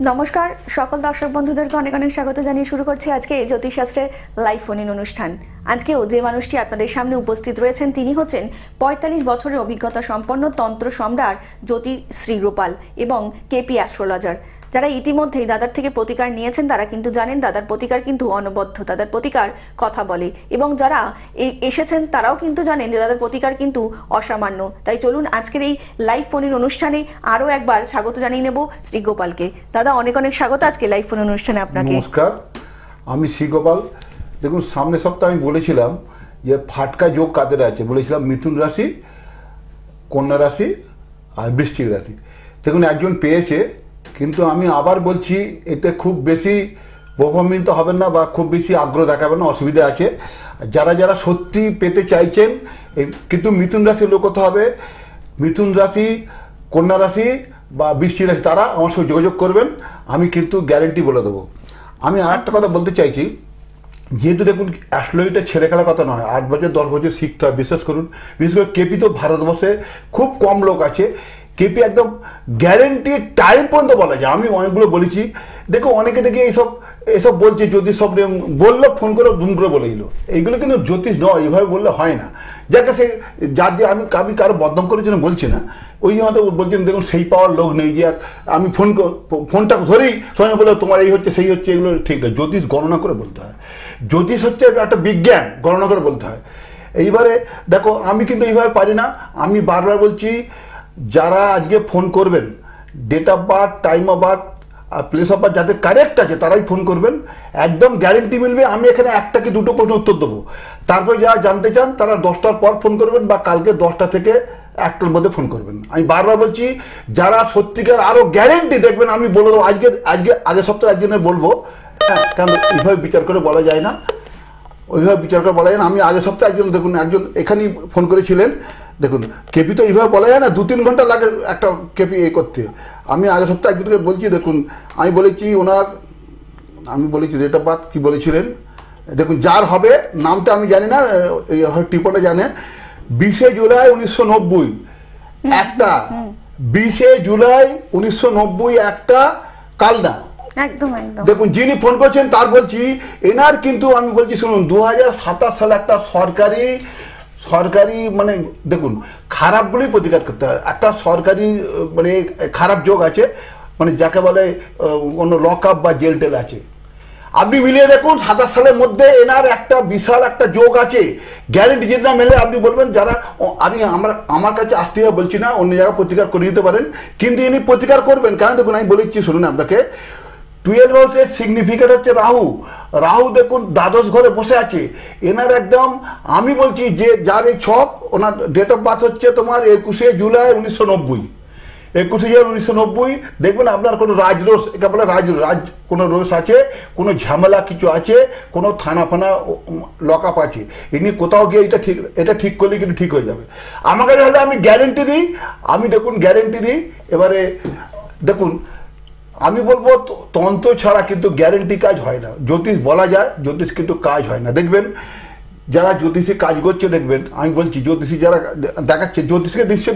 নমস্কার সকল দর্শক বন্ধুদেরকে অনেক অনেক স্বাগত জানিয়ে শুরু করছি আজকে জ্যোতিষশাস্ত্রের লাইভ ফোন ইন অনুষ্ঠান। আজকেও যে মানুষটি আপনাদের সামনে উপস্থিত রয়েছেন তিনি হচ্ছেন ৪৫ বছরের অভিজ্ঞতা সম্পন্ন তন্ত্র সম্রাট জ্যোতি শ্রীগোপাল এবং কেপি অ্যাস্ট্রোলজার। যারা ইতিমধ্যেই দাদার থেকে প্রতিকার নিয়েছেন তারা কিন্তু জানেন দাদার প্রতিকার কিন্তু অনবদ্য, দাদার প্রতিকার কথা বলে, এবং যারা এসেছেন তারাও কিন্তু জানেন যে দাদার প্রতিকার কিন্তু অসামান্য। তাই চলুন আজকের এই লাইভ ফোনের অনুষ্ঠানে আরও একবার স্বাগত জানিয়ে নেব শ্রীগোপালকে। দাদা অনেক অনেক স্বাগত আজকে লাইভ ফোন অনুষ্ঠানে আপনাকে। নমস্কার, আমি শ্রীগোপাল। দেখুন, সামনের সপ্তাহে আমি বলেছিলাম যে ফাটকা যোগ কাদের আছে, বলেছিলাম মিথুন রাশি, কন্যা রাশি আর বৃশ্চিক রাশি। দেখুন একজন পেয়েছে, কিন্তু আমি আবার বলছি এতে খুব বেশি প্রভাবিত হবেন না বা খুব বেশি আগ্রহ দেখাবেন না, অসুবিধা আছে। যারা যারা সত্যি পেতে চাইছেন কিন্তু মিথুন রাশির লোক হতে হবে, মিথুন রাশি, কন্যা রাশি বা বৃশ্চিক রাশি, তারা আমার সঙ্গে যোগাযোগ করবেন, আমি কিন্তু গ্যারেন্টি বলে দেবো। আমি আর একটা কথা বলতে চাইছি, যেহেতু দেখুন অ্যাস্ট্রোলজিটা ছেলে খেলার কথা নয়, 8 বছর 10 বছর শিখতে হয়, বিশ্বাস করুন। বিশেষ করে কেপি তো ভারতবর্ষে খুব কম লোক আছে, কেপি একদম গ্যারেন্টি টাইম পর্যন্ত বলা যায়। আমি অনেকগুলো বলেছি, দেখো অনেকে দেখে এইসব বলছে জ্যোতিষ, সব বললো ফোন করে ধুম করে বলে দিল, এইগুলো কিন্তু জ্যোতিষ নয়, এইভাবে বললে হয় না। যাকে সে যার দিয়ে আমি কারো বদনাম করার জন্য বলছি না, ওই হয়তো বলছেন দেখুন সেই পাওয়ার লোক নেই যে আমি ফোনটা ধরেই সঙ্গে বলে তোমার এই হচ্ছে সেই হচ্ছে, এগুলো ঠিক না। জ্যোতিষ গণনা করে বলতে হয়, জ্যোতিষ হচ্ছে একটা বিজ্ঞান, গণনা করে বলতে হয়। এইবারে দেখো আমি কিন্তু এইভাবে পারি না। আমি বারবার বলছি, যারা আজকে ফোন করবেন date of birth, time of birth আর প্লেস অফ বার্থ যাদের কারেক্ট আছে তারাই ফোন করবেন, একদম গ্যারেন্টি মিলবে। আমি এখানে একটা কি দুটো প্রশ্ন উত্তর দেবো, তারপরে যারা জানতে চান তারা 10টার পর ফোন করবেন বা কালকে 10টা থেকে 1টার মধ্যে ফোন করবেন। আমি বারবার বলছি, যারা সত্যিকার আরও গ্যারেন্টি দেখবেন আমি বলে দেবো, আগের সপ্তাহে একজনের বলবো, হ্যাঁ, কারণ এইভাবে বিচার করে বলা যায় না, ওইভাবে বিচার করে বলা যায় না। আমি আগের সপ্তাহে একজন এখানেই ফোন করেছিলেন, দেখুন কেপি তো এইভাবে বলা যায় না, 2-3 ঘন্টা লাগে একটা কেপি করতে। আমি আগের সপ্তাহে একজনকে বলছি, দেখুন আমি বলেছি আমি বলেছি ডেট অফ বার্থ কী বলেছিলেন, দেখুন যার হবে নামটা আমি জানি না, টিপোটা জানে, 20 জুলাই 1990 একটা, 20 জুলাই 1990 একটা কালনা। একদম একদম। দেখুন যিনি ফোন করছেন তার বলছি, এনার কিন্তু আমি বলছি শুনুন, 2027 সালে একটা সরকারি মানে দেখুন খারাপগুলোই প্রতিকার করতে হয়। একটা সরকারি মানে খারাপ যোগ আছে, মানে যাকে বলে কোনো লক আপ বা জেল টেল আছে। আপনি মিলিয়ে দেখুন 27 সালের মধ্যে এনার একটা বিশাল একটা যোগ আছে, গ্যারেন্টি যেটা মেলে আপনি বলবেন। যারা আমার কাছে আসতে হবে বলছি না, অন্য জায়গায় প্রতিকার করে দিতে পারেন, কিন্তু ইনি প্রতিকার করবেন। কারণ দেখুন আমি বলেছি শুনুন আপনাকে, 12 হাউসের সিগনিফিকেট হচ্ছে রাহু দেখুন দ্বাদশ ঘরে বসে আছে। এনার একদম আমি বলছি যে যার এই ছক, ওনার ডেট অফ বার্থ হচ্ছে তোমার 21 জুলাই 1990। 21 জুলাই 1990 দেখবেন আপনার কোনো রাজরোষ, একে বলে রাজ কোনো রোষ আছে, কোনো ঝামেলা কিছু আছে, কোনো থানা ফানা লক আপ আছে। ইনি কোথাও গিয়ে এটা ঠিক করলে কিন্তু ঠিক হয়ে যাবে। আমার কাছে হলে আমি গ্যারেন্টি দিই, গ্যারেন্টি দিই। এবারে দেখুন আমি বলবো তন্ত্র ছাড়া কিন্তু গ্যারেন্টি কাজ হয় না। জ্যোতিষ বলা যায়, জ্যোতিষ কিন্তু কাজ হয় না। দেখবেন যারা জ্যোতিষে কাজ করছে, দেখবেন আমি বলছি জ্যোতিষী যারা দেখাচ্ছে, জ্যোতিষকে দৃশ্য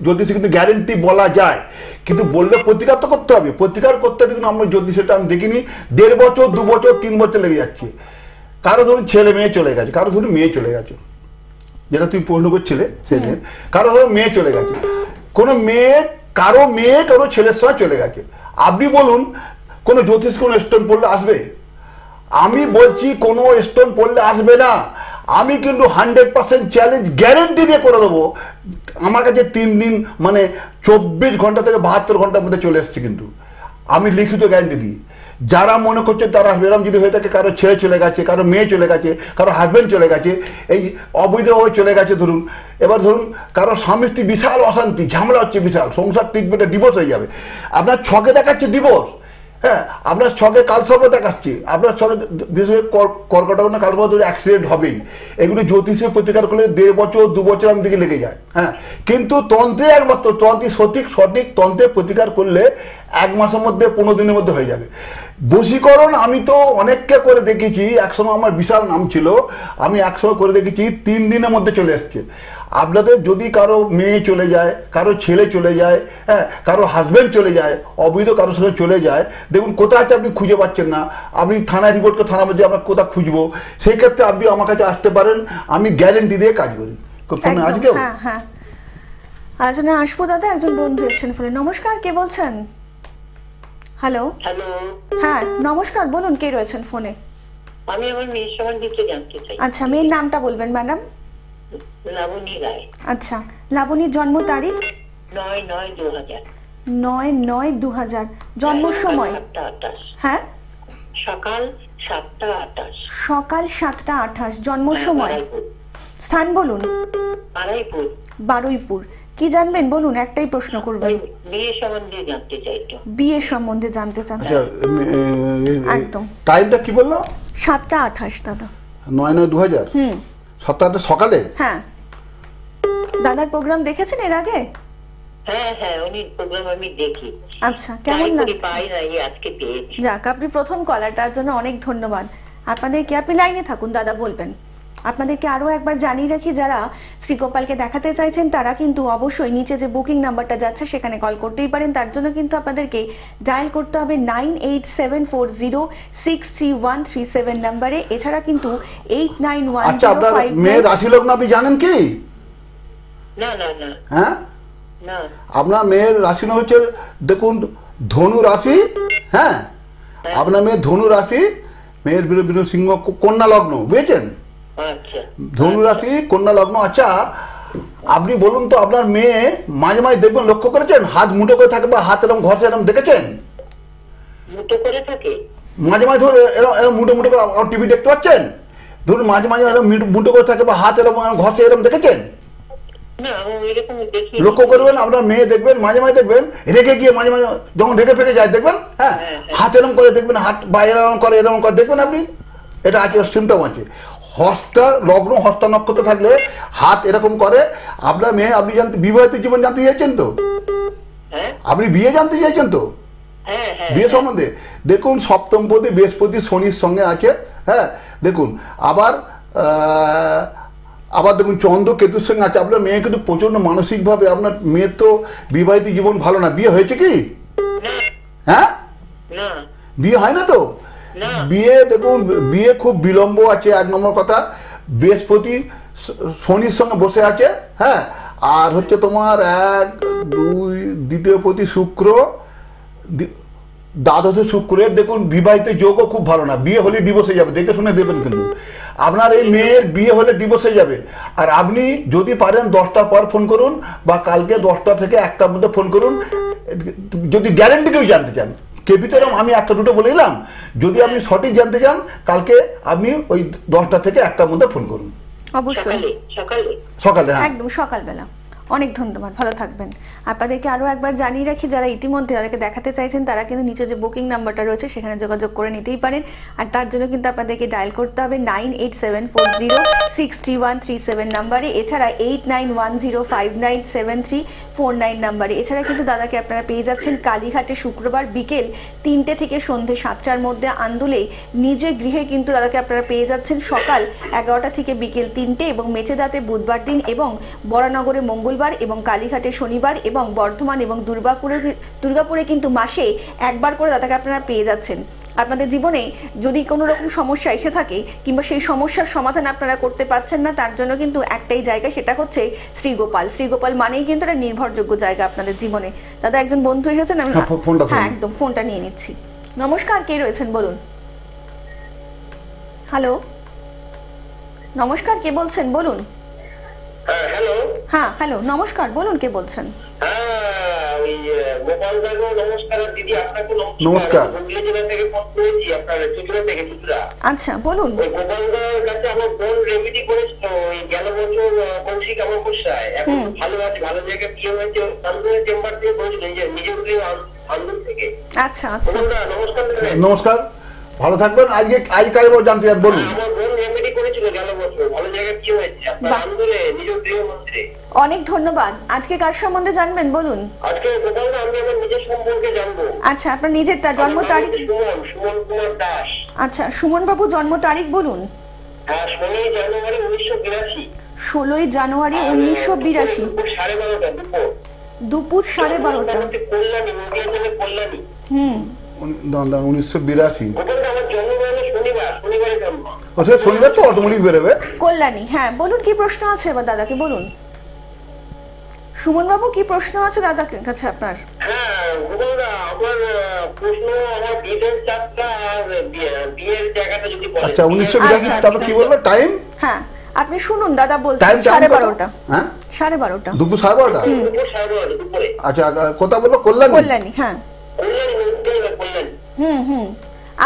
জ্যোতিষে কিন্তু গ্যারেন্টি বলা যায়, কিন্তু বললে প্রতিকার তো করতে হবে। প্রতিকার করতে দেখুন আমরা জ্যোতিষটা আমি দেখিনি, 1.5 বছর 2 বছর 3 বছর লেগে যাচ্ছে। কারো ধরুন ছেলে মেয়ে চলে গেছে, কারো ধরুন মেয়ে চলে গেছে, যেটা তুমি প্রশ্ন করছিলে সেদিন, কারো ধরুন মেয়ে চলে গেছে, কারো ছেলের সঙ্গে চলে গেছে। আপনি বলুন কোনো জ্যোতিষ কোনো স্টোন পড়লে আসবে? আমি বলছি কোনো স্টোন পড়লে আসবে না। আমি কিন্তু 100% চ্যালেঞ্জ গ্যারেন্টি দিয়ে করে দেবো। আমার কাছে 3 দিন মানে 24 ঘন্টা থেকে 72 ঘন্টার মধ্যে চলে এসছে, কিন্তু আমি লিখিত গ্যারেন্টি দিই। যারা মনে করছে তারা এরকম যদি হয়ে থাকে, কারো ছেলে চলে গেছে, কারো মেয়ে চলে গেছে, কারো হাজব্যান্ড চলে গেছে, এই অবৈধভাবে চলে গেছে ধরুন, এবার ধরুন কারো স্বামী স্ত্রী বিশাল অশান্তি, ঝামেলা হচ্ছে বিশাল, সংসার টিকবে না, ডিভোর্স হয়ে যাবে। আপনার ছকে দেখাচ্ছে ডিভোর্স, হ্যাঁ, আপনার ছকে কালসর্প দেখাচ্ছে, আপনার ছকে বিশেষ করে কর্কটক না কালসর্প অ্যাক্সিডেন্ট হবেই। এগুলো জ্যোতিষের প্রতিকার করলে 1.5 বছর 2 বছর আমি দিকে লেগে যায়, হ্যাঁ। কিন্তু তন্ত্রে একমাত্র সঠিক তন্ত্রের প্রতিকার করলে 1 মাসের মধ্যে 15 দিনের মধ্যে হয়ে যাবে। বশীকরণ আমি তো অনেককে করে দেখেছি, একসময় আমার বিশাল নাম ছিল, আমি একসময় করে দেখেছি 3 দিনের মধ্যে চলে আসছে। আপনাদের যদি কারো মেয়ে চলে যায়, কারো ছেলে চলে যায়, হ্যাঁ, কারো হাজব্যান্ড চলে যায়, অবৈধ কারোর সঙ্গে চলে যায়, দেখুন কোথায় আছে আপনি খুঁজে পাচ্ছেন না, আপনি থানায় রিপোর্ট করে থানা মধ্যে আমরা কোথায় খুঁজবো, সেই ক্ষেত্রে আপনি আমার কাছে আসতে পারেন, আমি গ্যারেন্টি দিয়ে কাজ করি। ফোনে আজকেও হ্যাঁ হ্যাঁ, আলোচনা আসবো দাদা। একজন বন্ধু এসেছেন ফোনে। নমস্কার, কে বলছেন? হ্যালো। হ্যালো, হ্যাঁ নমস্কার, বলুন কে রয়েছেন ফোনে? আমি আমার মেয়ের সম্বন্ধে জানতে চাই। আচ্ছা, মেয়ের নামটা বলবেন ম্যাডাম? লাবণী রায়। আচ্ছা, লাবণীর জন্ম তারিখ? 9/9/2000। 9/9/2000। জন্ম সময়? 7:28। হ্যাঁ, সকাল 7:28। সকাল 7:28। জন্ম সময়? স্থান বলুন? আড়াইপুর। বারুইপুর। কি জানবেন বলুন, একটাই প্রশ্ন করবেন। বিয়ে সম্বন্ধে জানতে চাই তো। বিয়ের সম্বন্ধে জানতে চান? আচ্ছা, একদম। টাইমটা কি বললো? 7:28 দাদা। 9/9/2000। 7:28 সকালে? হ্যাঁ। দাদার প্রোগ্রাম দেখেছেন এর আগে? হ্যাঁ হ্যাঁ, উনি প্রোগ্রাম আমি দেখি। আচ্ছা, কেমন লাগছে? পাই না, আজকে পেয়েছি। যাক, আপনি প্রথম কলার, তার জন্য অনেক ধন্যবাদ আপনাদেরকে। আপনি লাইনে থাকুন, দাদা বলবেন। আপনাদেরকে আরও একবার জানিয়ে রাখি, যারা শ্রীগোপালকে দেখাতে চাইছেন তারা কিন্তু অবশ্যই নিচে যে বুকিং নাম্বারটা যাচ্ছে সেখানে কল করতেই পারেন। তার জন্য কিন্তু আপনাদেরকে ডায়াল করতে হবে 9874063137 নাম্বারে। এছাড়া কিন্তু 891059। আচ্ছা, আপনার মেয়ের রাশি লগ্ন আপনি জানেন কি? না না না। হ্যাঁ, না। আপনার মেয়ের রাশি হচ্ছে, দেখুন, ধনু রাশি। হ্যাঁ, আপনার মেয়ের ধনু রাশি, মেয়ের সিংহ কন্যা লগ্ন, বুঝেছেন? আচ্ছা, ধনু রাশি কন্যা লগ্ন। আচ্ছা, আপনি বলুন তো, আপনার মেয়ে মাঝে মাঝে দেখবেন, লক্ষ্য করেছেন হাত মুঠো করে থাকে বা হাত এরকম ঘষে এরকম দেখেছেন? মুঠো করে থাকে মাঝে মাঝে ধরুন এরকম মুঠো মুঠো করে টিভি দেখতে পাচ্ছেন, ধরুন মাঝে মাঝে এরকম মুঠো করে থাকে বা হাত এরকম ঘষে এরকম দেখেছেন? না, এরকম দেখি। লক্ষ্য করবেন, আপনার মেয়ে দেখবেন মাঝে মাঝে দেখবেন রেগে গিয়ে মাঝে মাঝে যখন রেগে ফেগে যায় দেখবেন, হ্যাঁ, হাত এরকম করে দেখবেন, হাত বা এরকম করে দেখবেন আপনি, এটা আছে, সিমটম আছে। হস্তা লগ্ন, হস্তা নক্ষত্র থাকলে হাত এরকম করে। আপনার মেয়ে, আপনি জানতে বিবাহিত জীবন জানতে চাইছেন তো? আপনি বিয়ে জানতে চাইছেন তো? বিয়ে সম্বন্ধে দেখুন, সপ্তম পদে বৃহস্পতি শনির সঙ্গে আছে। হ্যাঁ, দেখুন আবার দেখুন চন্দ্র কেতুর সঙ্গে আছে। আপনার মেয়ে কিন্তু প্রচন্ড মানসিকভাবে, আপনার মেয়ের তো বিবাহিত জীবন ভালো না। বিয়ে হয়েছে কি? হ্যাঁ, বিয়ে হয় না তো? বিয়ে দেখুন, বিয়ে খুব বিলম্ব আছে, 1 নম্বর কথা। বৃহস্পতি শনির সঙ্গে বসে আছে। হ্যাঁ, আর হচ্ছে তোমার 1 2 দ্বিতীয় পতি শুক্র, দ্বাদশে শুক্রের দেখুন বিবাহিত যোগও খুব ভালো না। বিয়ে হলে ডিভোর্স হয়ে যাবে, দেখে শুনে দেবেন কিন্তু। আপনার এই মেয়ের বিয়ে হলে ডিভোর্স হয়ে যাবে। আর আপনি যদি পারেন 10টার পর ফোন করুন, বা কালকে 10টা থেকে 1টার মধ্যে ফোন করুন, যদি গ্যারেন্টি কেউ জানতে চান। কেপিটারম আমি 1টা 2টো বলে দিলাম, যদি আপনি সঠিক জানতে চান কালকে আপনি ওই 10টা থেকে 1টার মধ্যে ফোন করুন। অবশ্যই সকালে, হ্যাঁ, একদম সকালবেলা। অনেক ধন্যবাদ, ভালো থাকবেন। আপনাদেরকে আরও একবার জানিয়ে রাখি, যারা ইতিমধ্যে তাদেরকে দেখাতে চাইছেন তারা কিন্তু নিচে যে বুকিং নাম্বারটা রয়েছে সেখানে যোগাযোগ করে নিতেই পারেন। আর তার জন্য কিন্তু আপনাদেরকে ডায়াল করতে হবে 9874063137 নাম্বারে। এছাড়া 8910597349 নাম্বারে। এছাড়া কিন্তু দাদাকে আপনারা পেয়ে যাচ্ছেন কালীঘাটে শুক্রবার বিকেল 3টে থেকে সন্ধ্যে 7টার মধ্যে। আন্দুলেই নিজের গৃহে কিন্তু দাদাকে আপনারা পেয়ে যাচ্ছেন সকাল 11টা থেকে বিকেল 3টে, এবং মেচেদাতে বুধবার দিন, এবং বরানগরে মঙ্গলবার, এবং কালীঘাটে শনিবার, এবং বর্ধমান এবং দুর্গাপুরে কিন্তু মাসে একবার করে দাদাকে আপনারা পেয়ে যাচ্ছেন। আপনাদের জীবনে যদি কোনো রকম সমস্যা এসে থাকে, কিংবা সেই সমস্যার সমাধান আপনারা করতে পারছেন না, তার জন্য কিন্তু একটাই জায়গা, সেটা হচ্ছে শ্রীগোপাল। শ্রীগোপাল মানেই কিন্তু একটা নির্ভরযোগ্য জায়গা আপনাদের জীবনে। দাদা একজন বন্ধু এসেছেন, আমি হ্যাঁ একদম ফোনটা নিয়ে নিচ্ছি। নমস্কার, কে রয়েছেন বলুন? হ্যালো, নমস্কার, কে বলছেন বলুন? হ্যাঁ হ্যালো, নমস্কার, বলুন কে বলছেন? নমস্কার। আচ্ছা বলুন। আচ্ছা আচ্ছা, নমস্কার, ভালো থাকবেন। আজ কাজ জানতে চান, বলুন। ভালো জায়গায় কি হয়েছে আপনার বাহ। আন্দোলনে নিজ গৃহ মন্দিরে। অনেক ধন্যবাদ। আজকে কার সম্বন্ধে জানবেন বলুন? আজকে কোথাও না আমি আমার নিজের সম্পর্কে জানবো। আচ্ছা, আপনার নিজেরটা জন্ম আমার নাম তারিখ? হচ্ছে সুমন কুমার দাস। আচ্ছা, সুমন বাবু জন্ম তারিখ বলুন। হ্যাঁ, 16 জানুয়ারি 1982। 16 জানুয়ারি 1982, দুপুর 12:30 দুপুর। দুপুর 12:30। কল্যাণী, নদিয়া কল্যাণী। হুম, 1982। ওখানটা আমার জন্মগ্রহণে শনিবারে জন্ম। ও সে শনিবার তো অটোমেটিক বেরোবে। কল্যাণী। হ্যাঁ, বলুন কি প্রশ্ন আছে এবার দাদাকে বলুন। সুমন বাবু, কি প্রশ্ন আছে দাদার কাছে আপনার? হ্যাঁ, গোপালদা, আমার প্রশ্ন আমার বিদেশ যাত্রা আর বিয়ের জায়গাটা যদি বলেন। আচ্ছা 1982, আচ্ছা, তারপর কি বললো টাইম? হ্যাঁ, আপনি শুনুন দাদা বলছেন টাইম 12:30। হ্যাঁ, 12:30 দুপুর 12:30। দুপুর 12:30 দুপুরে। আচ্ছা কোথা বললো? কল্যাণী। কল্যাণী। হ্যাঁ, কল্যাণী, নদিয়া কল্যাণী। হুম।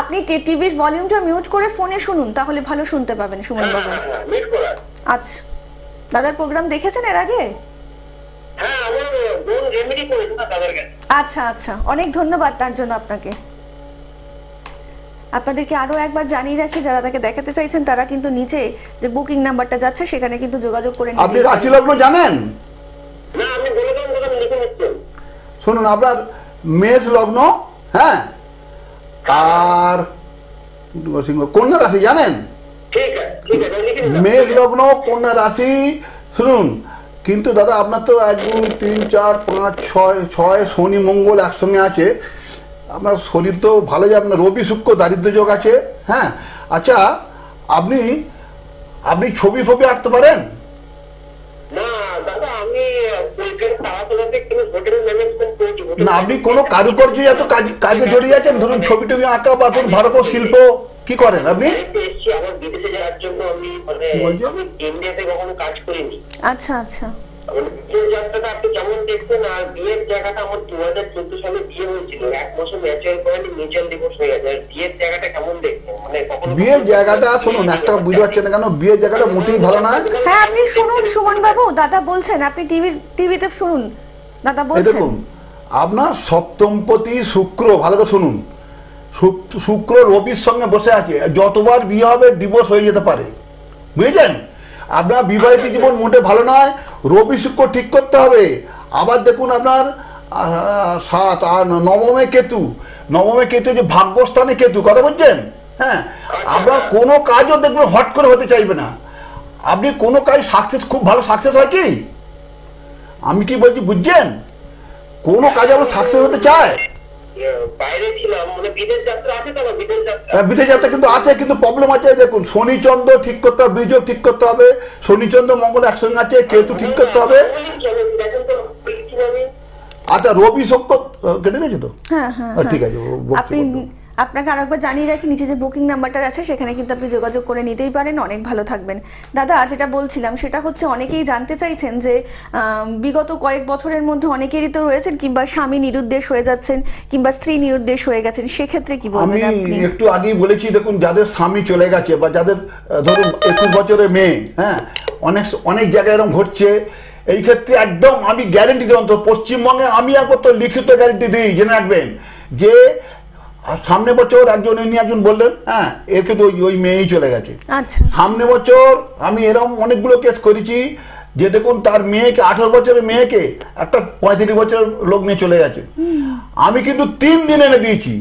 আপনি টিভির ভলিউমটা মিউট করে ফোনে শুনুন, তাহলে ভালো শুনতে পাবেন সুমন বাবু। হ্যাঁ, মিট করা। আচ্ছা, দাদার প্রোগ্রাম দেখেছেন এর আগে? হ্যাঁ, আমার বোন রেমেডি করেছে না তাদের কাছে। আচ্ছা, অনেক ধন্যবাদ তার জন্য আপনাকে। আপনাদেরকে আরো একবার জানিয়ে রাখি, যারা তাকে দেখাতে চাইছেন তারা কিন্তু নিচে যে বুকিং নাম্বারটা যাচ্ছে সেখানে কিন্তু যোগাযোগ করে নিতে আপনি পারেন। রাশি লগ্ন জানেন? না, আমি বলে দেবো, কথা লিখে নিচ্ছেন। শুনুন, আপনার মেষ লগ্ন, হ্যাঁ, আর কন্যা রাশি জানেন? ঠিক আছে, লিখে নিচ্ছেন। মেষ লগ্ন, কন্যা রাশি। শুনুন, কিন্তু দাদা আপনার তো 1 2 3 4 5 6 শনি মঙ্গল একসঙ্গে আছে। আপনার শরীর তো ভালো যায়, আপনার রবি শুক্র দারিদ্র যোগ আছে। হ্যাঁ, আচ্ছা আপনি ছবি আঁকতে পারেন? না দাদা, আমি কলকাতা তারাতলাতে কোনো হোটেল ম্যানেজমেন্ট করেছি। না, আপনি কোনো কারুকার্য এত কাজে জড়িয়ে আছেন? ধরুন ছবি আঁকা বা ধরুন ভারত শিল্প কি করেন আপনি? এসেছি আমার বিদেশে যাওয়ার জন্য। আমি কি বলছেন? আমি ইন্ডিয়াতে কখনো কাজ করিনি। আচ্ছা। আমার বিয়ের যাত্রাটা আপনি কেমন দেখছেন? আর বিয়ের জায়গাটা আমার 2014 সালে বিয়ে হয়েছিল, 1 বছর ম্যাচুয়ার করেনি, মিউচুয়াল ডিভোর্স হয়ে গেছে। আর বিয়ের জায়গাটা কেমন দেখছেন? মানে কখনো বিয়ের জায়গাটা শুনুন, একটা বুঝতে পারছেন না কেন? বিয়ের জায়গাটা মোটেই ভালো নয়। হ্যাঁ, আপনি শুনুন সুমন বাবু, দাদা বলছেন, আপনি টিভিতে শুনুন, দাদা এই বলছেন। দেখুন, আপনার সপ্তমপতি শুক্র, ভালো করে শুনুন, শুক্র রবির সঙ্গে বসে আছে। যতবার বিয়ে হবে ডিভোর্স হয়ে যেতে পারে, বুঝেছেন? আপনার বিবাহিত জীবন মোটে ভালো নয়। রবি শুক্র ঠিক করতে হবে। আবার দেখুন আপনার 7 আর নবমে কেতু যে ভাগ্যস্থানে কেতু, কথা বলছেন? হ্যাঁ, আপনার কোনো কাজও দেখবেন হট করে হতে চাইবে না। আপনি কোনো কাজ খুব ভালো সাকসেস হয় কি? আমি কি বলছি বুঝছেন? কোনো কাজে আমরা সাকসেস হতে চায়। বাইরে ছিলাম, মানে বিদেশ যাত্রা আছে তো, বিদেশ যাত্রা। বিদেশ যাত্রা কিন্তু আছে, কিন্তু প্রবলেম আছে। দেখুন, শনি চন্দ্র ঠিক করতে হবে, বীজ ঠিক করতে হবে। শনি চন্দ্র মঙ্গল একসঙ্গে আছে, কেতু ঠিক করতে হবে। দেখেন তো, বলেছি আমি। আচ্ছা, রবি শুক্র কেটে গেছে তো? হ্যাঁ, ঠিক আছে, আপনি আপনাকে আরেকবার জানিয়ে রাখি, নিচে যে বুকিং নাম্বারটা আছে সেখানে কিন্তু আপনি যোগাযোগ করে নিতেই পারেন। অনেক ভালো থাকবেন। দাদা, যেটা বলছিলাম সেটা হচ্ছে, অনেকেই জানতে চাইছেন যে বিগত কয়েক বছরের মধ্যে অনেকেরই তো রয়েছেন, কিংবা স্বামী নিরুদ্দেশ হয়ে যাচ্ছেন, কিংবা স্ত্রী নিরুদ্দেশ হয়ে গেছেন, সেক্ষেত্রে কি বলবেন আপনি? আমি একটু আগেই বলেছি, দেখুন, যাদের স্বামী চলে গেছে বা যাদের ধরুন 21 বছরের মেয়ে, হ্যাঁ, অনেক জায়গায় এরকম ঘটছে। এই ক্ষেত্রে একদম আমি গ্যারেন্টি দিই, অন্তত পশ্চিমবঙ্গে আমি একবার তো লিখিত গ্যারেন্টি দিই, জেনে রাখবেন যে সামনে বছর একজন বললেন, হ্যাঁ, এর কিন্তু ওই মেয়েই চলে গেছে। আচ্ছা, সামনে বছর আমি এরকম অনেকগুলো কেস করেছি যে দেখুন, তার মেয়েকে 18 বছরের মেয়েকে একটা 35 বছর লোক নিয়ে চলে গেছে। আমি কিন্তু 3 দিন এনে দিয়েছি।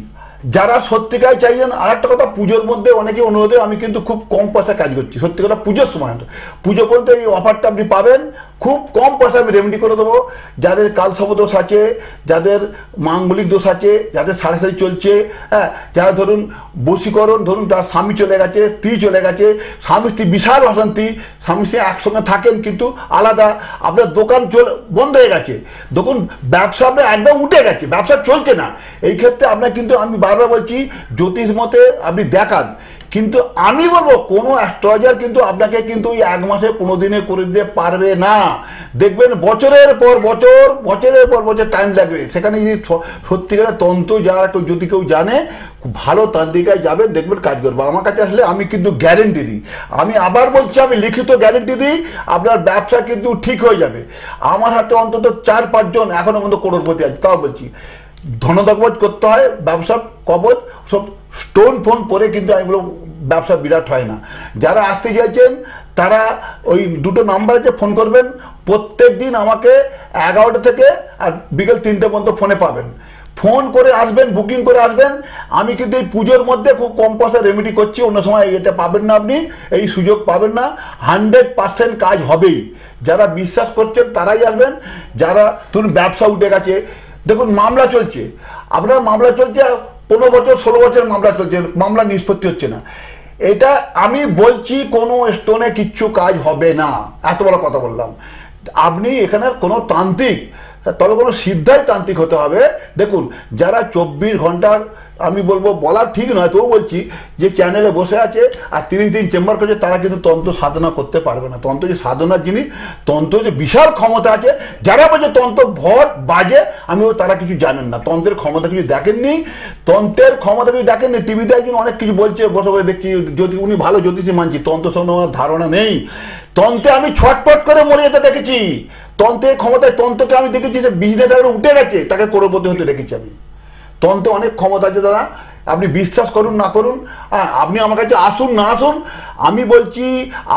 যারা সত্যিকার চাইছেন, আর একটা কথা, পুজোর মধ্যে অনেকে অনুরোধে আমি কিন্তু খুব কম পয়সা কাজ করছি। সত্যি কথা, পুজোর সময়, পুজো পর্যন্ত এই অফারটা আপনি পাবেন। খুব কম পয়সা আমি রেমেডি করে দেবো। যাদের কালসর্প দোষ আছে, যাদের মাঙ্গলিক দোষ আছে, যাদের সাড়ে চলছে, হ্যাঁ, যারা ধরুন বশীকরণ, ধরুন তার স্বামী চলে গেছে, স্ত্রী চলে গেছে, স্বামী স্ত্রী বিশাল অশান্তি, স্বামী স্ত্রী একসঙ্গে থাকেন কিন্তু আলাদা, আপনার দোকান বন্ধ হয়ে গেছে, দেখুন ব্যবসা আপনার একদম উঠে গেছে, ব্যবসা চলছে না। এই ক্ষেত্রে আপনার কিন্তু আমি বারবার বলছি, জ্যোতিষ মতে আপনি দেখান। কিন্তু আমি বলবো, কোনো অ্যাস্ট্রোলজার কিন্তু আপনাকে কিন্তু ওই 1 মাসে 15 দিনে করে দিতে পারবে না। দেখবেন বছরের পর বছর টাইম লাগবে। সেখানে যদি সত্যিকারের তন্ত্র যারা যদি কেউ জানে, ভালো তান্ত্রিকায় যাবেন, দেখবেন কাজ করবে। আমার কাছে আসলে আমি কিন্তু গ্যারেন্টি দিই। আমি আবার বলছি, আমি লিখিত গ্যারেন্টি দিই, আপনার ব্যবসা কিন্তু ঠিক হয়ে যাবে। আমার হাতে অন্তত 4-5 জন এখনো পর্যন্ত করোড়পতি আছে। তাও বলছি, ধনদকবজ করতে হয়, ব্যবসার কবচ সব স্টোন ফোন পরে কিন্তু আমি বলবো ব্যবসা বিরাট হয় না। যারা আসতে চাইছেন তারা ওই দুটো নাম্বারে ফোন করবেন, প্রত্যেক দিন আমাকে 11টা থেকে আর বিকেল 3টে পর্যন্ত ফোনে পাবেন। ফোন করে আসবেন, বুকিং করে আসবেন। আমি কিন্তু এই পুজোর মধ্যে খুব কম পয়সা রেমেডি করছি, অন্য সময় এটা পাবেন না, আপনি এই সুযোগ পাবেন না। 100% কাজ হবেই। যারা বিশ্বাস করছেন তারাই আসবেন। যারা ধরুন ব্যবসা উঠে গেছে, দেখুন মামলা চলছে, আপনার মামলা চলছে 15 বছর 16 বছর মামলা চলছে, মামলা নিষ্পত্তি হচ্ছে না। এটা আমি বলছি কোনো স্টোনে কিচ্ছু কাজ হবে না, এত বড় কথা বললাম। আপনি এখানে কোনো তান্ত্রিক, তবে কোনো সিদ্ধাই তান্ত্রিক হতে হবে। দেখুন যারা 24 ঘন্টার, আমি বলবো বলা ঠিক নয়, তবু বলছি যে চ্যানেলে বসে আছে আর 30 দিন চেম্বার করছে, তারা কিন্তু তন্ত্র সাধনা করতে পারবে না। তন্ত্র যে সাধনার জিনিস, তন্ত্র যে বিশাল ক্ষমতা আছে। যারা বলছে তন্ত্র ভট বাজে, আমি তারা কিছু জানেন না, তন্ত্রের ক্ষমতা কিছু দেখেননি, তন্ত্রের ক্ষমতা কিছু দেখেননি। টিভিতে একজন অনেক কিছু বলছে, বসে বসে দেখছি, যদি উনি ভালো জ্যোতিষী মানছি, তন্ত্র সম্বন্ধে আমার ধারণা নেই। তন্ত্রে আমি ছটপট করে মরে যেতে দেখেছি, তন্ত্রের ক্ষমতায় তন্ত্রকে আমি দেখেছি যে বিজনেস আগে উঠে গেছে, তাকে করোড়পতি হতে দেখেছি আমি। তন্ত্রে অনেক ক্ষমতা আছে দাদা, আপনি বিশ্বাস করুন না করুন, আপনি আমার কাছে আসুন না আসুন, আমি বলছি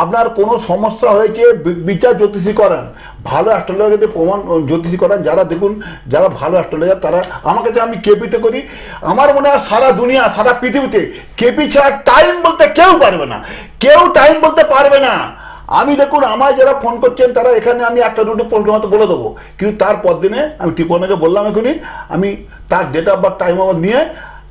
আপনার কোনো সমস্যা হয়েছে বিচার জ্যোতিষী করান, ভালো অ্যাস্ট্রোলজারদের প্রমাণ জ্যোতিষী করান। যারা দেখুন যারা ভালো অ্যাস্ট্রোলজার তারা আমার কাছে, আমি কেপিতে করি। আমার মনে হয় সারা দুনিয়া সারা পৃথিবীতে কেপি ছাড়া টাইম বলতে কেউ পারবে না, কেউ টাইম বলতে পারবে না। আমি দেখুন আমায় যারা ফোন করছেন তারা এখানে আমি একটা দুটো প্রশ্ন মতো বলে দেবো, কিন্তু তারপর দিনে আমি টিপনাকে বললাম এখনই, আমি তার date of birth time of নিয়ে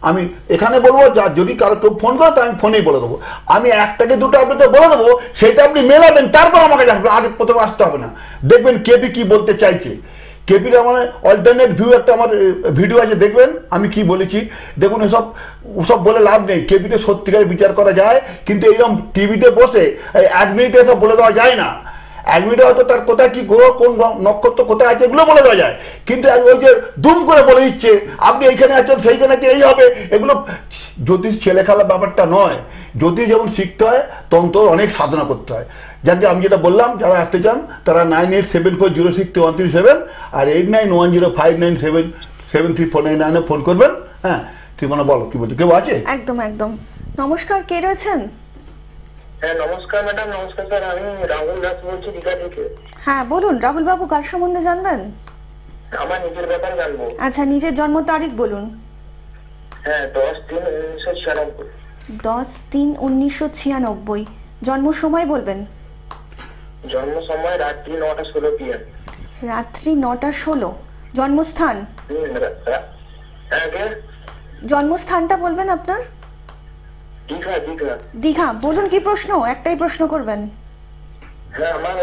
আমি এখানে বলবো, যা যদি কারো কেউ ফোন করে তা আমি ফোনেই বলে দেবো। আমি একটাকে দুটো আপনাকে বলে দেবো, সেটা আপনি মেলাবেন, তারপর আমাকে আসবেন, আগে প্রথমে আসতে হবে না। দেখবেন কেপি কি বলতে চাইছে। কেপির আমার অল্টারনেট ভিউ একটা আমার ভিডিও আছে, দেখবেন আমি কি বলেছি। দেখুন ওসব বলে লাভ নেই, কেপিতে সত্যিকারে বিচার করা যায়, কিন্তু এইরকম টিভিতে বসে 1 মিনিটে এসব বলে দেওয়া যায় না। 1 মিনিটে হয়তো তার কোথায় কি গ্রহ, কোন নক্ষত্র কোথায় আছে, এগুলো বলে দেওয়া যায়, কিন্তু ওই যে দুম করে বলে দিচ্ছে আপনি এইখানে আছেন সেইখানে আছেন এই হবে, এগুলো জ্যোতিষ ছেলে খেলার ব্যাপারটা নয়। জ্যোতিষ যেমন শিখতে হয়, তন্ত্র অনেক সাধনা করতে হয়। যাকে আমি যেটা বললাম, যারা আসতে চান তারা 9874063137 আর 891059773499 ফোন করবেন। হ্যাঁ তুই মানে বলো কি বলছো, কেউ আছে? একদম একদম। নমস্কার, কে রয়েছেন? হ্যাঁ নমস্কার ম্যাডাম। নমস্কার স্যার, আমি রাহুল দাস বলছি দীঘা থেকে। হ্যাঁ বলুন রাহুল বাবু, কার সম্বন্ধে জানবেন? আমার নিজের ব্যাপারে জানবো। আচ্ছা, নিজের জন্ম তারিখ বলুন। হ্যাঁ 10/3/1996। 10/3/1996। জন্ম সময় বলবেন। জন্ম সময় রাত্রি 9:16 PM। রাত্রি 9:16। জন্মস্থান? আগে জন্মস্থানটা বলবেন আপনার? দীঘা। দীঘা দীঘা। বলুন কি প্রশ্ন, একটাই প্রশ্ন করবেন। হ্যাঁ আমার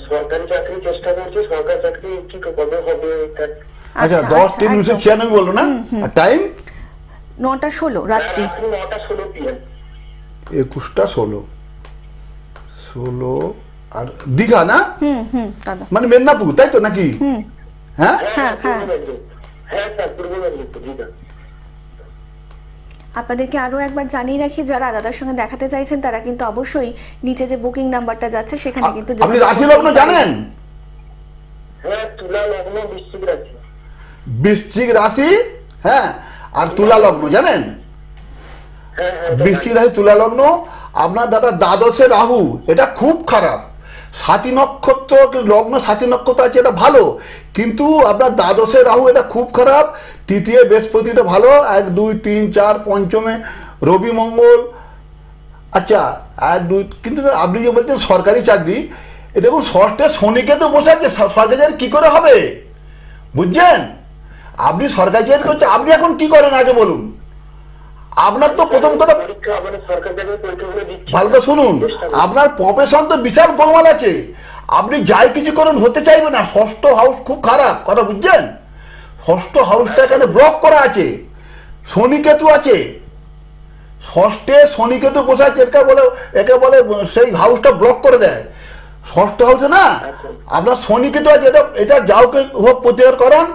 সরকারি চাকরি চেষ্টা করছি, সরকারি চাকরি কি কবে হবে? আচ্ছা 10/3/1996 বললো না, আর টাইম 9:16 রাত্রি। 9:16 PM। 21/16 আর দীঘা না? দাদা মানে মেদিনীপুর তাই তো নাকি? হ্যাঁ হ্যাঁ হ্যাঁ। হ্যাঁ স্যার পূর্ব মেদিনীপুর দীঘা। আপনাদেরকে আরো একবার জানিয়ে রাখি, যারা দাদার সঙ্গে দেখাতে চাইছেন তারা কিন্তু অবশ্যই নিচে যে বুকিং নাম্বারটা যাচ্ছে সেখানে কিন্তু আপনি রাশি লগ্ন জানেন? হ্যাঁ তুলা লগ্ন বৃশ্চিক রাশি। বৃশ্চিক রাশি, হ্যাঁ, আর তুলা লগ্ন জানেন? বৃশ্চিক রাশি তুলা লগ্ন। আপনার দাদা দ্বাদশে রাহু, এটা খুব খারাপ। সাতী নক্ষত্র লগ্ন, সাতী নক্ষত্র আছে, এটা ভালো, কিন্তু আপনার দ্বাদশে রাহু এটা খুব খারাপ। তৃতীয় বৃহস্পতিটা ভালো, 1 2 3 4 পঞ্চমে রবি মঙ্গল। আচ্ছা 1 2, কিন্তু আপনি যে বলছেন সরকারি চাকরি, এ দেখুন ষষ্ঠে শনিকে তো বসে আছে, সরকারি চাকরি কি করে হবে বুঝছেন? আপনি সরকারি চাকরি করছেন, আপনি এখন কি করেন আগে বলুন? আপনার তো প্রথম কথা ভালো করে শুনুন, আপনার প্রফেশন তো বিশাল গোলমাল আছে, আপনি যাই কিছু করুন হতে চাইবে না। ষষ্ঠ হাউস খুব খারাপ, কথা বুঝছেন? ষষ্ঠ হাউসটা এখানে ব্লক করা আছে, শনিকেতু আছে, ষষ্ঠে শনিকেতু বসে আছে, একে বলে সেই হাউসটা ব্লক করে দেয়। ষষ্ঠ হাউসে না আপনার শনিকেতু আছে, এটা যাওকে হোক প্রতিকার করান।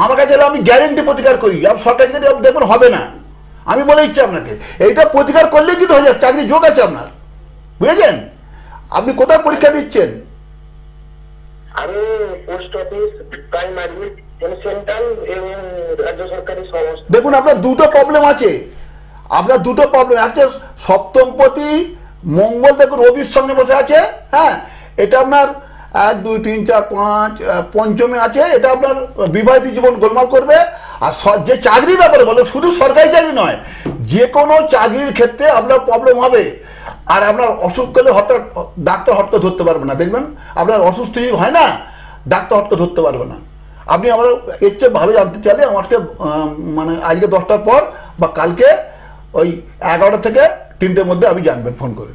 আমার কাছে আমি গ্যারেন্টি প্রতিকার করি, সরকারি চাকরি দেখবেন হবে না, আমি বলে দিচ্ছি আপনাকে। এইটা প্রতিকার করলেই কিন্তু হয়ে যাবে, চাকরি যোগ আছে আপনার, বুঝেছেন? আপনি কোথায় পরীক্ষা দিচ্ছেন? আমি পোস্ট অফিস, প্রাইমারি, সেন্ট্রাল এবং রাজ্য সরকারি সমস্ত। দেখুন আপনার দুটো প্রবলেম আছে, আপনার দুটো প্রবলেম আছে। সপ্তমপতি মঙ্গল দেখুন রবির সঙ্গে বসে আছে, হ্যাঁ, এটা আপনার 1 2 3 4 5 পঞ্চমে আছে, এটা আপনার বিবাহিত জীবন গোলমাল করবে। আর যে চাকরির ব্যাপারে বলো, শুধু সরকারি চাকরি নয়, যে কোনো চাকরির ক্ষেত্রে আপনার প্রবলেম হবে। আর আপনার অসুখ করলে হঠাৎ ডাক্তার হট করে ধরতে পারবে না, দেখবেন আপনার অসুস্থ হয় না, ডাক্তার হট করে ধরতে পারবে না। আপনি আমরা এর চেয়ে ভালো জানতে চাইলে আমাকে মানে আজকে 10টার পর বা কালকে ওই 11টা থেকে 3টের মধ্যে আপনি জানবেন ফোন করে।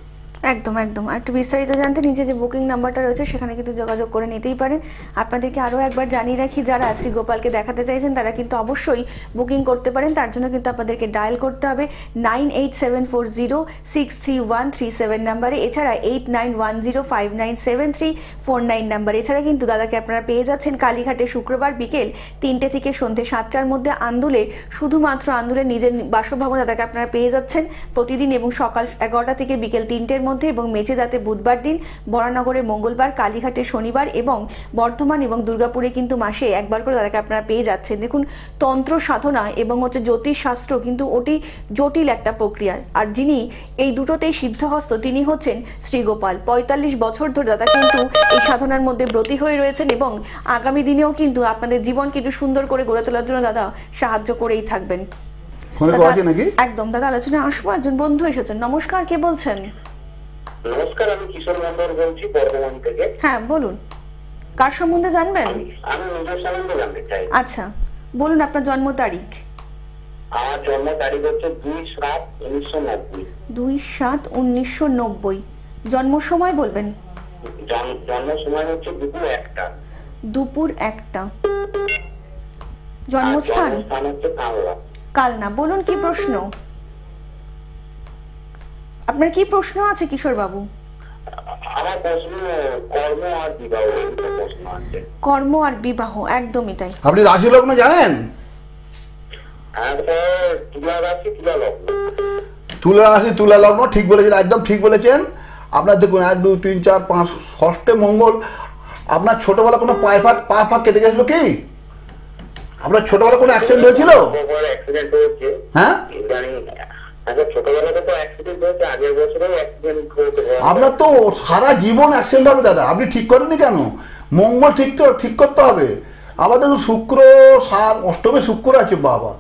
একদম একদম। আর একটু বিস্তারিত জানতে নিচে যে বুকিং নাম্বারটা রয়েছে সেখানে কিন্তু যোগাযোগ করে নিতেই পারেন। আপনাদেরকে আরও একবার জানিয়ে রাখি, যারা শ্রী গোপালকে দেখাতে চাইছেন তারা কিন্তু অবশ্যই বুকিং করতে পারেন। তার জন্য কিন্তু আপনাদেরকে ডায়াল করতে হবে 9874063137 নাম্বারে, এছাড়া 8910597349 নাম্বারে। এছাড়া কিন্তু দাদাকে আপনারা পেয়ে যাচ্ছেন কালীঘাটে শুক্রবার বিকেল 3টে থেকে সন্ধ্যে 7টার মধ্যে, আন্দুলে, শুধুমাত্র আন্দুলে নিজের বাসভবনে দাদাকে আপনারা পেয়ে যাচ্ছেন প্রতিদিন, এবং সকাল 11টা থেকে বিকেল 3টের মধ্যে, এবং মেচেদাতে বুধবার দিন, বরানগরে মঙ্গলবার, কালীঘাটে শনিবার, এবং বর্ধমান এবং দুর্গাপুরে কিন্তু মাসে একবার করে তাদেরকে আপনারা পেয়ে যাচ্ছেন। দেখুন, তন্ত্র সাধনা এবং জ্যোতিষ শাস্ত্র কিন্তু অতি জটিল একটা প্রক্রিয়া, আর যিনি এই দুটোতেই সিদ্ধহস্ত তিনি হচ্ছেন শ্রীগোপাল। 45 বছর ধরে দাদা কিন্তু এই সাধনার মধ্যে ব্রতী হয়ে রয়েছেন, এবং আগামী দিনেও কিন্তু আপনাদের জীবনকে একটু সুন্দর করে গড়ে তোলার জন্য দাদা সাহায্য করেই থাকবেন। একদম দাদা, আলোচনায় আসবো। একজন বন্ধু এসেছেন। নমস্কার, কে বলছেন? নমস্কার, আমি কিশোর মন্ডল বলছি বর্ধমান থেকে। হ্যাঁ বলুন, কার সম্বন্ধে জানবেন? আমি নিজের সম্বন্ধে জানতে চাই। আচ্ছা বলুন, আপনার জন্ম তারিখ? আমার জন্ম তারিখ হচ্ছে 2/7/1990। 2/7/1990। জন্ম সময় বলবেন? জন্ম সময় হচ্ছে দুপুর 1টা। দুপুর 1টা। জন্মস্থান? জন্মস্থান হচ্ছে কালনা। কালনা। বলুন কি প্রশ্ন আপনার? কি প্রশ্ন আছে কিশোর বাবু? আমার প্রশ্ন কর্ম আর বিবাহ প্রশ্ন আছে। কর্ম আর বিবাহ, একদমই তাই। আপনি রাশি লগ্ন জানেন? হ্যাঁ স্যার, তুলা রাশি তুলা লগ্ন। তুলা রাশি তুলা লগ্ন, ঠিক বলেছেন, একদম ঠিক বলেছেন। আপনার দেখুন 1 2 3 4 5 ষষ্ঠে মঙ্গল। আপনার ছোটবেলা কোনো পা ফাঁক কেটে গেছিল কি? আপনার ছোটবেলা কোনো অ্যাক্সিডেন্ট হয়েছিল? অ্যাক্সিডেন্ট হয়েছে। হ্যাঁ, আপনার তো সারা জীবন অ্যাক্সিডেন্ট হবে দাদা। আপনি ঠিক করেননি কেন? মঙ্গল ঠিক করতে হবে। আবার দেখুন শুক্র, অষ্টমে শুক্র আছে বাবা,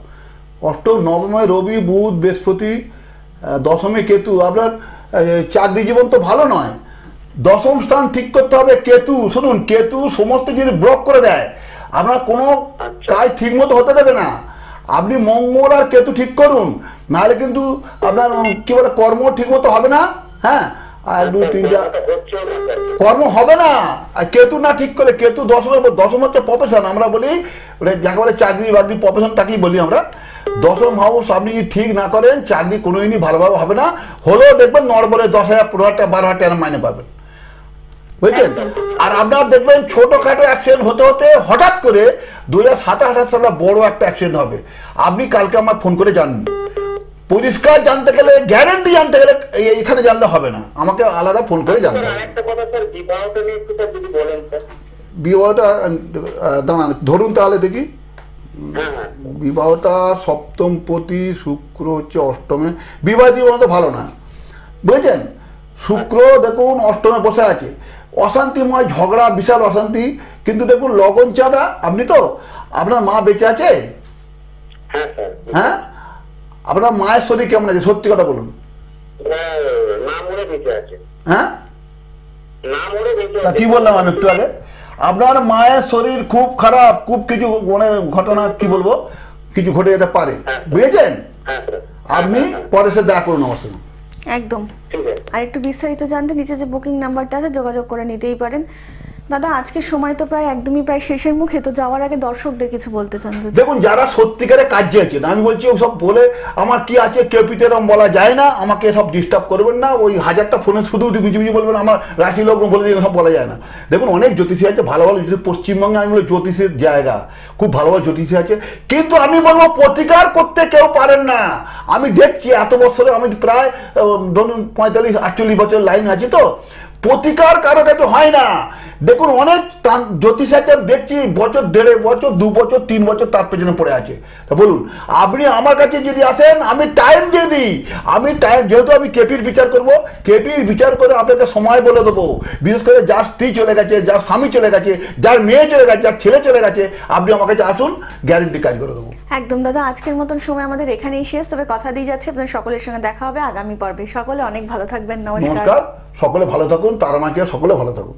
অষ্টম, নবমে রবি, বুধ, বৃহস্পতি, দশমে কেতু। আপনার চাকরি জীবন তো ভালো নয়। দশম স্থান ঠিক করতে হবে। কেতু, শুনুন, কেতু সমস্ত কিছু ব্লক করে দেয়, আপনার কোনো কাজ ঠিক মতো হতে দেবে না। আপনি মঙ্গল আর কেতু ঠিক করুন, নাহলে কিন্তু আপনার কি বলে কর্ম ঠিক মতো হবে না। হ্যাঁ, আর 2 3 4 কর্ম হবে না। আর কেতু না ঠিক করে, কেতু দশম হচ্ছে প্রফেশন, আমরা বলি যাকে বলে চাকরি বাকরি প্রফেশন, তাকেই বলি আমরা। দশম হাউস আপনি যদি ঠিক না করেন, চাকরি কোনোদিনই ভালোভাবে হবে না। হলেও দেখবেন নড়বড়ে 10,000 15,000 12,000 টাকা মাইনে পাবেন, বুঝলেন? আর আপনার দেখবেন ছোটখাটো অ্যাক্সিডেন্ট হতে হতে হঠাৎ করে 2027-28 সালে বড় একটা অ্যাক্সিডেন্ট হবে। আপনি কালকে আমার ফোন করে জানুন। পরিষ্কার জানতে গেলে, গ্যারান্টি জানতে গেলে এখানে জানলে হবে না, আমাকে আলাদা ফোন করে জানতে হবে। বিবাহটা দাঁড়ান, ধরুন তাহলে দেখি। বিবাহটা সপ্তমপতি শুক্র হচ্ছে অষ্টমে, বিবাহ জীবন তো ভালো না, বুঝেছেন? শুক্র দেখুন অষ্টমে বসে আছে, অশান্তিময়, ঝগড়া, বিশাল অশান্তি। কিন্তু দেখুন লগন চাঁদা, আপনি তো, আপনার মা বেঁচে আছে? হ্যাঁ, আপনার মায়ের শরীর কেমন আছে সত্যি কথা বলুন? হ্যাঁ, কি বললাম আমি একটু আগে? আপনার মায়ের শরীর খুব খারাপ, খুব কিছু মানে ঘটনা কি বলবো, কিছু ঘটে যেতে পারে, বুঝেছেন? আপনি পরে সে দেখা করুন আমার সঙ্গে। একদম। আর একটু বিস্তারিত জানতে নিচে যে বুকিং নাম্বারটা আছে যোগাযোগ করে নিতেই পারেন। দাদা আজকের সময় তো একদমই প্রায় শেষের মুখে, তো যাওয়ার আগে দর্শকদের কিছু বলতে চান? দেখুন, যারা সত্যিকারে কাজে আছেন, আমি বলছি ওসব বলে আমার কি আছে কেপিতে এরকম বলা যায় না, আমাকে সব ডিস্টার্ব করবেন না। ওই 1000টা ফোনে শুধু মিচি বলবেন আমার রাশি লগ্ন বলে দিন, সব বলা যায় না। দেখুন, অনেক জ্যোতিষী আছে, ভালো ভালো পশ্চিমবঙ্গে আমি বলি জ্যোতিষের জায়গা, খুব ভালো ভালো জ্যোতিষী আছে। কিন্তু আমি বলবো প্রতিকার করতে কেউ পারেন না। আমি দেখছি এত বছরে, আমি প্রায় ধরুন 45-48 বছর লাইন আছে, তো প্রতিকার কারো কাছে হয় না। দেখুন অনেক জ্যোতিষাচার আমি দেখছি বছর 1.5 বছর 2 বছর 3 বছর তার পেছনে পড়ে আছে। তা বলুন আপনি আমার কাছে যদি আসেন আমি টাইম দিয়ে দিই, আমি টাইম যেহেতু আমি কেপির বিচার করব, কেপির বিচার করে আপনাকে সময় বলে দেবো। বিশেষ করে যার স্ত্রী চলে গেছে, যার স্বামী চলে গেছে, যার মেয়ে চলে গেছে, যার ছেলে চলে গেছে, আপনি আমার কাছে আসুন, গ্যারেন্টি কাজ করে দেবো। একদম দাদা, আজকের মতন সময় আমাদের এখানেই শেষ। তবে কথা দিয়ে যাচ্ছে আপনাদের সকলের সঙ্গে দেখা হবে আগামী পর্বে। সকলে অনেক ভালো থাকবেন। নমস্কার। নমস্কার, সকলে ভালো থাকুন, তারা মাকে সকলে ভালো থাকুন।